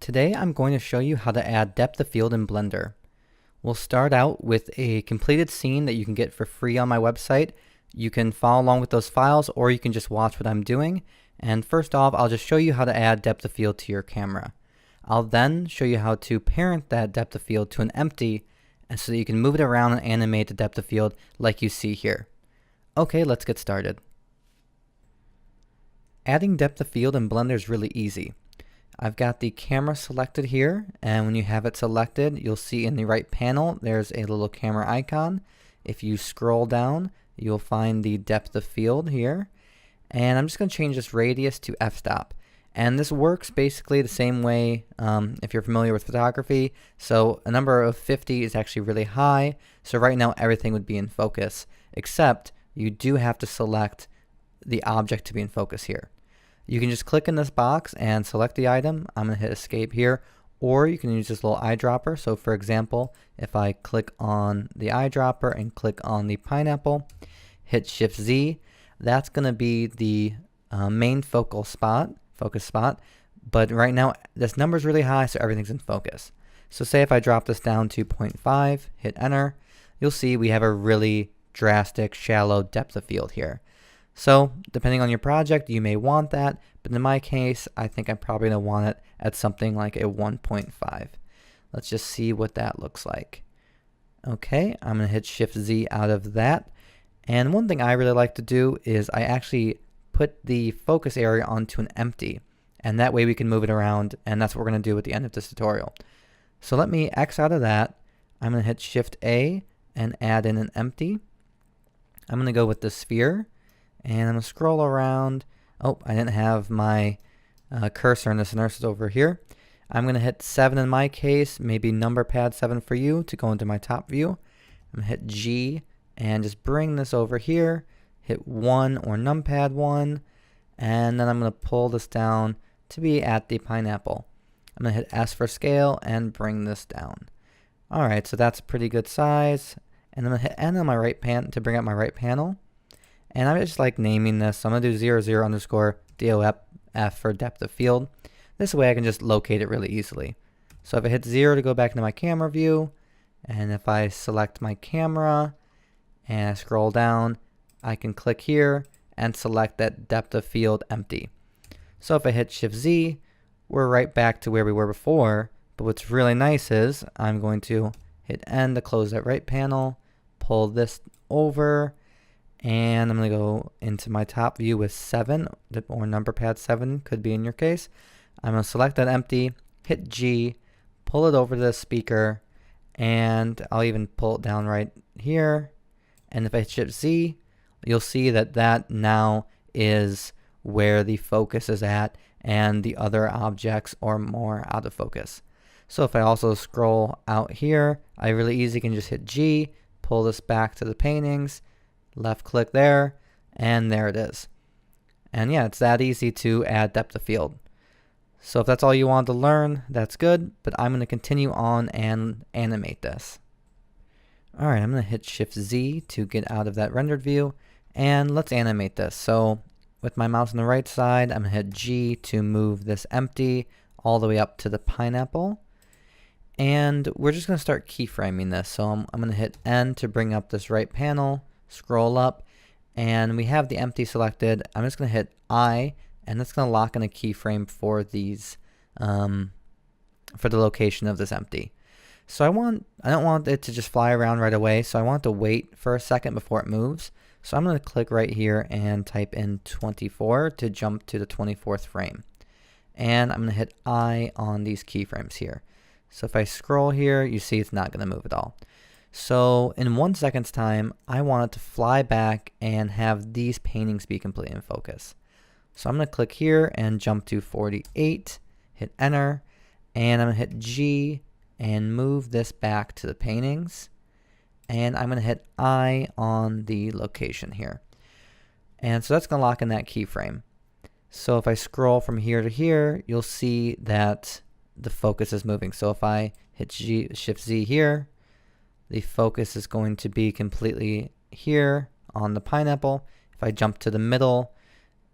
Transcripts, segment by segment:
Today I'm going to show you how to add depth of field in Blender. We'll start out with a completed scene that you can get for free on my website. You can follow along with those files, or you can just watch what I'm doing. And first off, I'll just show you how to add depth of field to your camera. I'll then show you how to parent that depth of field to an empty, and so that you can move it around and animate the depth of field like you see here. Okay, let's get started. Adding depth of field in Blender is really easy. I've got the camera selected here, and when you have it selected, you'll see in the right panel there's a little camera icon. If you scroll down, you'll find the depth of field here, and I'm just going to change this radius to f-stop. And this works basically the same way if you're familiar with photography. So a number of 50 is actually really high, so right now everything would be in focus, except you do have to select the object to be in focus here. You can just click in this box and select the item. I'm going to hit escape here, or you can use this little eyedropper. So for example, if I click on the eyedropper and click on the pineapple, hit Shift Z, that's going to be the main focus spot, but right now this number is really high, so everything's in focus. So say if I drop this down to 0.5, hit enter, you'll see we have a really drastic shallow depth of field here. So depending on your project, you may want that, but in my case, I think I'm probably going to want it at something like a 1.5. Let's just see what that looks like. Okay, I'm going to hit Shift Z out of that. And one thing I really like to do is I actually put the focus area onto an empty, and that way we can move it around, and that's what we're going to do at the end of this tutorial. So let me X out of that. I'm going to hit Shift A and add in an empty. I'm going to go with the sphere. And I'm going to scroll around. Oh, I didn't have my cursor in this nurse over here. I'm going to hit 7 in my case, maybe number pad 7 for you to go into my top view. I'm going to hit G and just bring this over here. Hit 1 or numpad 1. And then I'm going to pull this down to be at the pineapple. I'm going to hit S for scale and bring this down. Alright, so that's a pretty good size. And I'm going to hit N on my right pan to bring up my right panel. And I just like naming this, so I'm going to do 00 underscore DOF for depth of field. This way I can just locate it really easily. So if I hit 0 to go back into my camera view, and if I select my camera and I scroll down, I can click here and select that depth of field empty. So if I hit Shift Z, we're right back to where we were before, but what's really nice is I'm going to hit N to close that right panel, pull this over, and I'm going to go into my top view with 7, or number pad 7 could be in your case. I'm going to select that empty, hit G, pull it over to the speaker, and I'll even pull it down right here. And if I hit Shift Z, you'll see that that now is where the focus is at, and the other objects are more out of focus. So if I also scroll out here, I really easy can just hit G, pull this back to the paintings, left click there, and there it is. And yeah, it's that easy to add depth of field. So if that's all you wanted to learn, that's good, but I'm going to continue on and animate this. Alright, I'm going to hit Shift Z to get out of that rendered view, and let's animate this. So with my mouse on the right side, I'm going to hit G to move this empty all the way up to the pineapple. And we're just going to start keyframing this. So I'm going to hit N to bring up this right panel, scroll up, and we have the empty selected. I'm just going to hit I, and that's going to lock in a keyframe for these, for the location of this empty. So I don't want it to just fly around right away, so I want to wait for a second before it moves. So I'm going to click right here and type in 24 to jump to the 24th frame. And I'm going to hit I on these keyframes here. So if I scroll here, you see it's not going to move at all. So in 1 second's time, I want it to fly back and have these paintings be completely in focus. So I'm going to click here and jump to 48, hit enter, and I'm going to hit G and move this back to the paintings. And I'm going to hit I on the location here. And so that's going to lock in that keyframe. So if I scroll from here to here, you'll see that the focus is moving. So if I hit Shift Z here, the focus is going to be completely here on the pineapple. If I jump to the middle,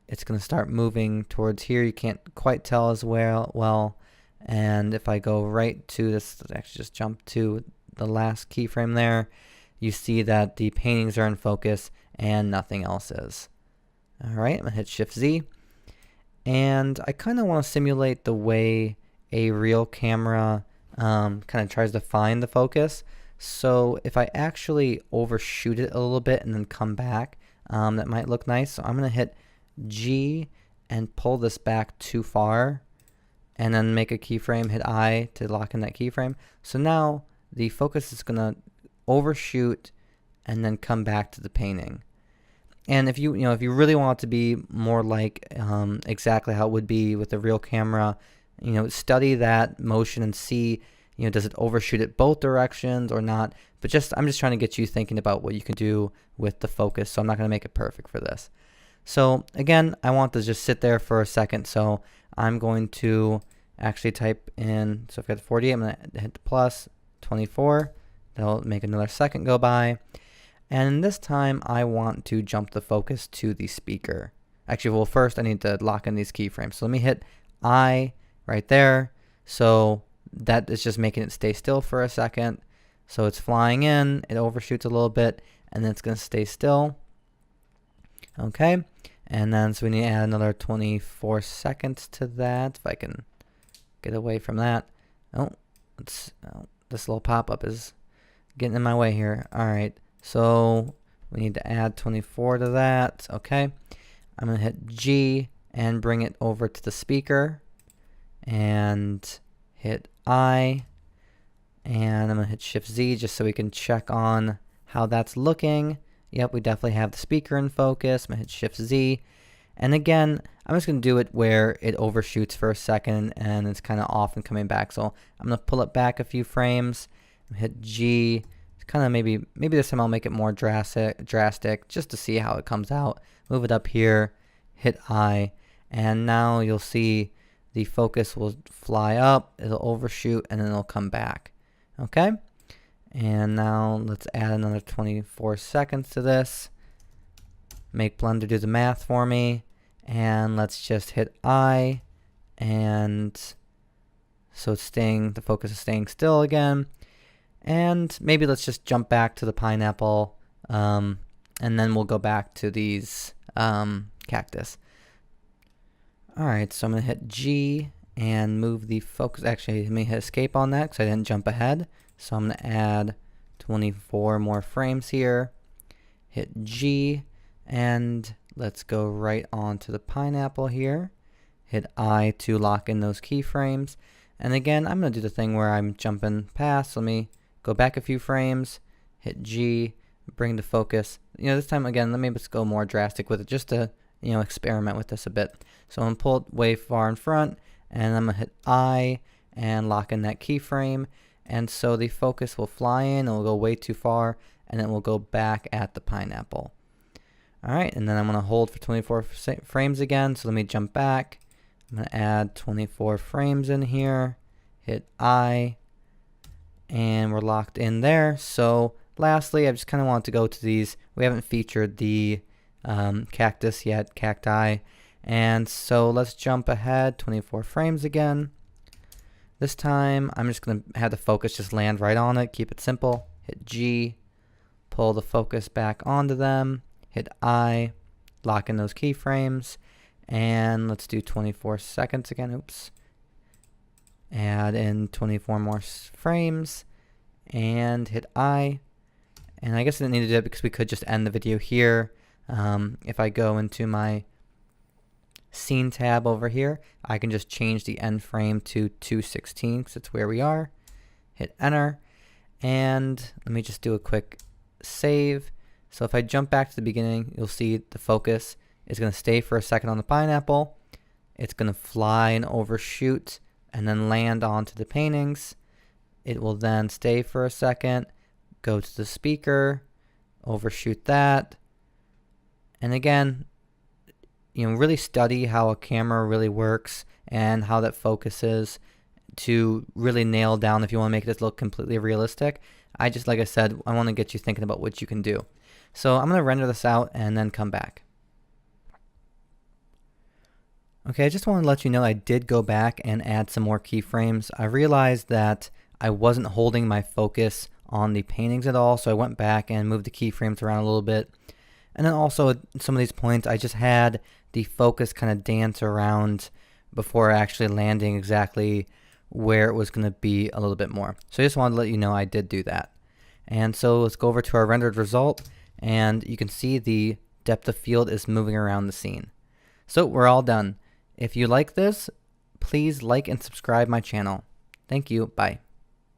it's going to start moving towards here. You can't quite tell as well, And if I go right to this, let's actually just jump to the last keyframe there, you see that the paintings are in focus and nothing else is. Alright, I'm going to hit Shift Z. And I kind of want to simulate the way a real camera kind of tries to find the focus. So if I actually overshoot it a little bit and then come back, that might look nice. So I'm going to hit G and pull this back too far, and then make a keyframe, hit I to lock in that keyframe. So now the focus is going to overshoot and then come back to the painting. And if you really want it to be more like exactly how it would be with a real camera, study that motion and see, does it overshoot it both directions or not? But I'm just trying to get you thinking about what you can do with the focus. So I'm not going to make it perfect for this. So again, I want to just sit there for a second. So I'm going to actually type in, so I've got 48, I'm going to hit the plus, 24. That'll make another second go by. And this time I want to jump the focus to the speaker. Actually, well, first I need to lock in these keyframes. So let me hit I right there. So that is just making it stay still for a second. So it's flying in, it overshoots a little bit, and then it's going to stay still. Okay, and then so we need to add another 24 seconds to that, if I can get away from that. Oh, this little pop-up is getting in my way here. Alright, so we need to add 24 to that. Okay, I'm going to hit G and bring it over to the speaker, and hit I, and I'm going to hit Shift Z just so we can check on how that's looking. Yep, we definitely have the speaker in focus. I'm going to hit Shift Z. And again, I'm just going to do it where it overshoots for a second and it's kind of off and coming back. So I'm going to pull it back a few frames, hit G. Kind of maybe this time I'll make it more drastic just to see how it comes out. Move it up here, hit I, and now you'll see the focus will fly up, it'll overshoot, and then it'll come back. Okay? And now let's add another 24 seconds to this. Make Blender do the math for me. And let's just hit I. And so the focus is staying still again. And maybe let's just jump back to the pineapple. And then we'll go back to these cactus. Alright, so I'm going to hit G and move the focus. Actually, let me hit escape on that because I didn't jump ahead. So I'm going to add 24 more frames here. Hit G, and let's go right onto the pineapple here. Hit I to lock in those keyframes. And again, I'm going to do the thing where I'm jumping past. Let me go back a few frames, hit G, bring the focus. This time again, let me just go more drastic with it just to experiment with this a bit. So I'm going to pull it way far in front, and I'm going to hit I and lock in that keyframe. And so the focus will fly in, it will go way too far, and then we'll go back at the pineapple. Alright, and then I'm going to hold for 24 frames again, so let me jump back. I'm going to add 24 frames in here, hit I, and we're locked in there. So lastly, I just kind of want to go to these. We haven't featured the cactus yet, cacti, and so let's jump ahead 24 frames again. This time I'm just going to have the focus just land right on it, keep it simple, hit G, pull the focus back onto them, hit I, lock in those keyframes, and let's do 24 seconds again, oops. Add in 24 more frames, and hit I, and I guess I didn't need to do it because we could just end the video here. If I go into my scene tab over here, I can just change the end frame to 216 because it's where we are. Hit enter, and let me just do a quick save. So if I jump back to the beginning, you'll see the focus is going to stay for a second on the pineapple. It's going to fly and overshoot and then land onto the paintings. It will then stay for a second, go to the speaker, overshoot that, and again, really study how a camera really works and how that focuses to really nail down if you want to make this look completely realistic. Like I said, I want to get you thinking about what you can do. So I'm going to render this out and then come back. Okay, I just want to let you know I did go back and add some more keyframes. I realized that I wasn't holding my focus on the paintings at all, so I went back and moved the keyframes around a little bit. And then also at some of these points, I just had the focus kind of dance around before actually landing exactly where it was going to be a little bit more. So I just wanted to let you know I did do that. And so let's go over to our rendered result, and you can see the depth of field is moving around the scene. So we're all done. If you like this, please like and subscribe my channel. Thank you. Bye.